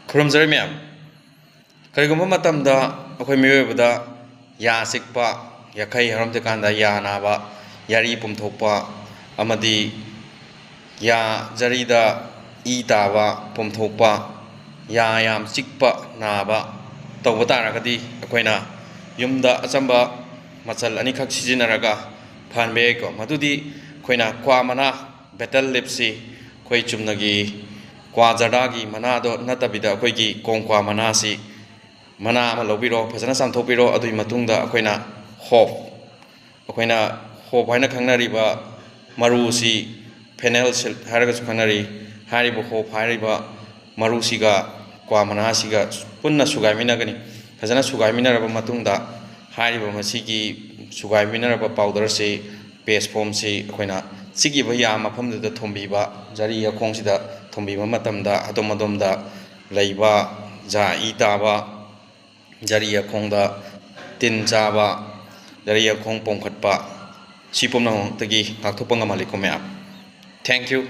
ꯈꯨꯔꯨꯝꯖꯔꯤ ꯃꯌꯥꯝ ꯀꯔꯤꯒꯨꯝꯕ ꯃꯇꯝꯗ ꯑꯩꯈꯣꯏ ꯃꯤꯑꯣꯏꯕꯗ ꯌꯥ ꯆꯤꯛꯄ ꯌꯥꯈꯩ ꯍꯧꯔꯝꯗ꯭ꯔꯀꯥꯟꯗ ꯌꯥ ꯅꯥꯕ ꯌꯥꯔꯤ ꯄꯣꯝꯊꯣꯛꯄ ꯑꯃꯗꯤ ꯌꯥ ꯖꯔꯤꯗ ꯏ ꯇꯥꯕ ꯄꯣꯝꯊꯣꯛꯄ ꯌꯥ ꯌꯥꯝ ꯆꯤꯛꯄ ꯅꯥꯕ ꯇꯧꯕ ꯇꯥꯔꯒꯗꯤ ꯑꯩꯈꯣꯏꯅ ꯌꯨꯝꯗ ꯑꯆꯝꯕ ꯃꯆꯜ ꯑꯅꯤꯈꯛ ꯁꯤꯖꯤꯟꯅꯔꯒ ꯐꯍꯟꯕ ꯌꯥꯏꯀꯣ ꯃꯗꯨꯗꯤ ꯑꯩꯈꯣꯏꯅ ꯀ꯭ꯋꯥ ꯃꯅꯥ ꯕꯦꯇꯜ ꯂꯤꯞꯁꯤ ꯑꯩꯈꯣꯏ ꯆꯨꯝꯅꯒꯤ ꯀ꯭ꯋꯥ ꯖꯔꯗꯥꯒꯤ ꯃꯅꯥꯗꯣ ꯅꯠꯇꯕꯤꯗ ꯑꯩꯈꯣꯏꯒꯤ ꯀꯣꯡꯀ꯭ꯋꯥ ꯃꯅꯥꯁꯤ ꯃꯅꯥ ꯑꯃ ꯂꯧꯕꯤꯔꯣ ꯐꯖꯅ ꯆꯥꯝꯊꯣꯛꯄꯤꯔꯣ ꯑꯗꯨꯒꯤ ꯃꯇꯨꯡꯗ ꯑꯩꯈꯣꯏꯅ ꯍꯣꯞ ꯍꯥꯏꯅ ꯈꯪꯅꯔꯤꯕ ꯃꯔꯨꯁꯤ ꯐꯦꯅꯦꯜ ꯁꯤꯜꯛ ꯍꯥꯏꯔꯒꯁꯨ ꯈꯪꯅꯔꯤ ꯍꯥꯏꯔꯤꯕ ꯍꯣꯞ ꯍꯥꯏꯔꯤꯕ ꯃꯔꯨꯁꯤꯒ ꯀ꯭ꯋꯥ ꯃꯅꯥꯁꯤꯒ ꯄꯨꯟꯅ ꯁꯨꯒꯥꯏꯃꯤꯟꯅꯒꯅꯤ ꯐꯖꯅ ꯁꯨꯒꯥꯏꯃꯤꯟꯅꯔꯕ ꯃꯇꯨꯡꯗ ꯍꯥꯏꯔꯤꯕ ꯃꯁꯤꯒꯤ ꯁꯨꯒꯥꯏꯃꯤꯟꯅꯔꯕ ꯄꯥꯎꯗꯔꯁꯤ ꯄꯦꯁ ꯐꯣꯝꯁꯤ ꯑꯩꯈꯣꯏꯅ ꯆꯤꯛꯏꯕ ꯌꯥ ꯃꯐꯝꯗꯨꯗ ꯊꯣꯝꯕꯤꯕ ꯖꯔꯤ ꯌꯥꯈꯣꯡꯁꯤꯗ ꯊꯣꯝꯕꯤꯕ ꯃꯇꯝꯗ ꯑꯗꯣꯝ ꯑꯗꯣꯝꯗ ꯂꯩꯕ ꯖꯥ ꯏ ꯇꯥꯕ ꯖꯔꯤ ꯌꯥꯈꯣꯡꯗ ꯇꯤꯟ ꯆꯥꯕ ꯖꯔꯤ ꯌꯥꯈꯣꯡ ꯄꯣꯝꯈꯠꯄ ꯁꯤ ꯄꯨꯝꯅꯃꯛꯇꯒꯤ ꯉꯥꯛꯊꯣꯛꯄ ꯉꯝꯍꯜꯂꯤꯀꯣ ꯃꯌꯥꯝ ꯊꯦꯡꯛ ꯌꯨ